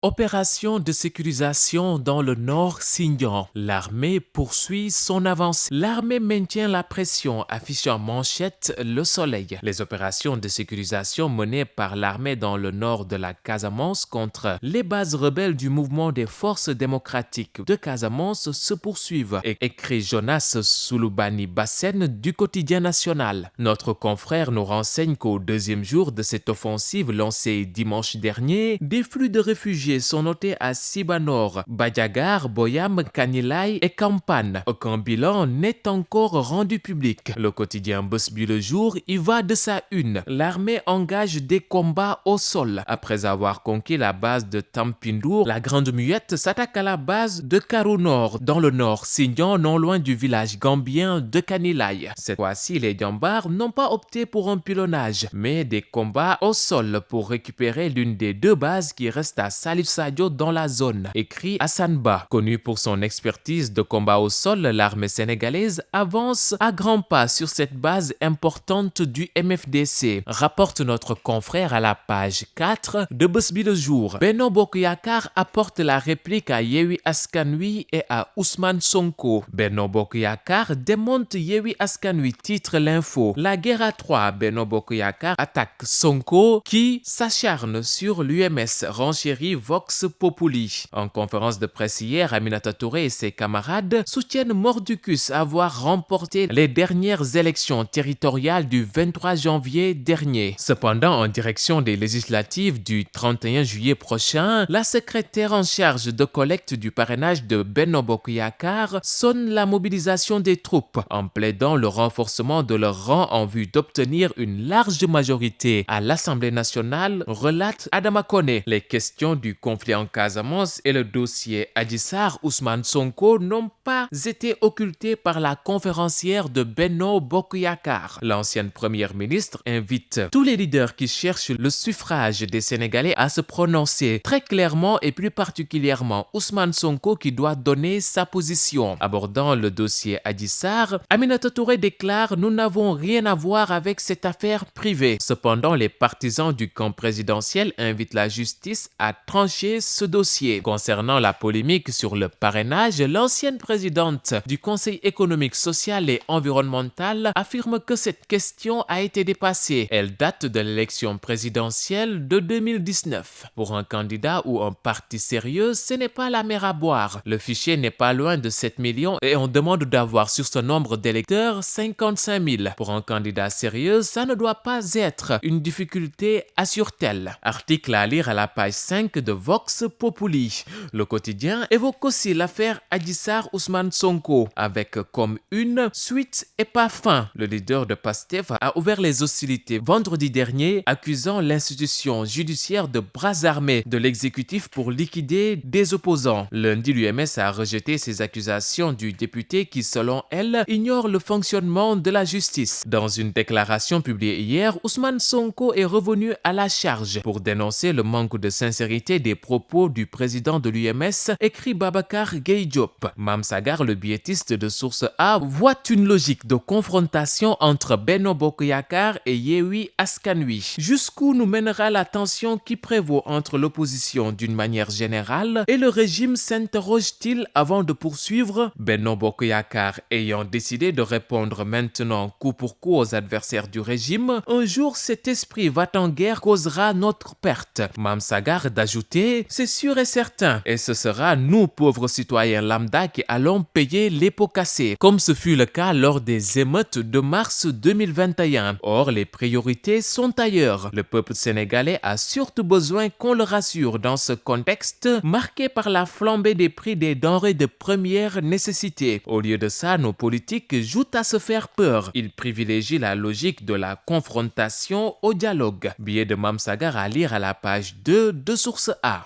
Opération de sécurisation dans le nord Sindian. L'armée poursuit son avancée. L'armée maintient la pression, affichant en manchette le soleil. Les opérations de sécurisation menées par l'armée dans le nord de la Casamance contre les bases rebelles du mouvement des forces démocratiques de Casamance se poursuivent, écrit Jonas Souloubani Bassène du quotidien national. Notre confrère nous renseigne qu'au deuxième jour de cette offensive lancée dimanche dernier, des flux de réfugiés sont notés à Sibanor, Badiagar, Boyam, Kanilai et Kampan. Aucun bilan n'est encore rendu public. Le quotidien Bës Bi Le Jour y va de sa une. L'armée engage des combats au sol. Après avoir conquis la base de Tampindour, la Grande Muette s'attaque à la base de Karou Nord, dans le nord Sindian, non loin du village gambien de Kanilai. Cette fois-ci, les Diambars n'ont pas opté pour un pilonnage, mais des combats au sol pour récupérer l'une des deux bases qui restent à Salif Sadio dans la zone, écrit Hassan Ba. Connu pour son expertise de combat au sol, l'armée sénégalaise avance à grands pas sur cette base importante du MFDC, rapporte notre confrère à la page 4 de Bës Bi Le Jour. Benno Bokk Yakaar apporte la réplique à Yewwi Askan Wi et à Ousmane Sonko. Benno Bokk Yakaar démonte Yewwi Askan Wi, titre l'info. La guerre à trois, Benno Bokk Yakaar attaque Sonko qui s'acharne sur l'UMS, renchérit Vox Populi. En conférence de presse hier, Aminata Touré et ses camarades soutiennent mordicus avoir remporté les dernières élections territoriales du 23 janvier dernier. Cependant, en direction des législatives du 31 juillet prochain, la secrétaire en charge de collecte du parrainage de Benno Bokk Yakaar sonne la mobilisation des troupes en plaidant le renforcement de leur rang en vue d'obtenir une large majorité à l'Assemblée nationale, relate Adama Koné. Les questions du conflit en Casamance et le dossier Adji Sarr Ousmane Sonko n'ont pas été occultés par la conférencière de Benno Bokk Yakaar. L'ancienne première ministre invite tous les leaders qui cherchent le suffrage des Sénégalais à se prononcer très clairement et plus particulièrement Ousmane Sonko qui doit donner sa position. Abordant le dossier Adji Sarr, Aminata Touré déclare: nous n'avons rien à voir avec cette affaire privée. Cependant, les partisans du camp présidentiel invitent la justice à trancher ce dossier. Concernant la polémique sur le parrainage, l'ancienne présidente du Conseil économique, social et environnemental affirme que cette question a été dépassée. Elle date de l'élection présidentielle de 2019. Pour un candidat ou un parti sérieux, ce n'est pas la mer à boire. Le fichier n'est pas loin de 7 millions et on demande d'avoir sur ce nombre d'électeurs 55 000. Pour un candidat sérieux, ça ne doit pas être une difficulté, assure-t-elle. Article à lire à la page 5 de Vox Populi. Le quotidien évoque aussi l'affaire Adji Sarr Ousmane Sonko avec comme une suite et pas fin. Le leader de Pastef a ouvert les hostilités vendredi dernier, accusant l'institution judiciaire de bras armés de l'exécutif pour liquider des opposants. Lundi, l'UMS a rejeté ces accusations du député qui, selon elle, ignore le fonctionnement de la justice. Dans une déclaration publiée hier, Ousmane Sonko est revenu à la charge pour dénoncer le manque de sincérité des propos du président de l'UMS, écrit Babacar Gueye Diop. Mame Sagar, le biétiste de Source A, voit une logique de confrontation entre Benno Bokk Yakaar et Yewwi Askan Wi. Jusqu'où nous mènera la tension qui prévaut entre l'opposition d'une manière générale et le régime, s'interroge-t-il avant de poursuivre. Benno Bokk Yakaar ayant décidé de répondre maintenant coup pour coup aux adversaires du régime, un jour cet esprit va en guerre causera notre perte. Mame Sagar d'ajouter: c'est sûr et certain, et ce sera nous pauvres citoyens lambda qui allons payer les pots cassés, comme ce fut le cas lors des émeutes de mars 2021. Or, les priorités sont ailleurs. Le peuple sénégalais a surtout besoin qu'on le rassure dans ce contexte marqué par la flambée des prix des denrées de première nécessité. Au lieu de ça, nos politiques jouent à se faire peur. Ils privilégient la logique de la confrontation au dialogue. Billet de Mame Sagar à lire à la page 2 de Source A.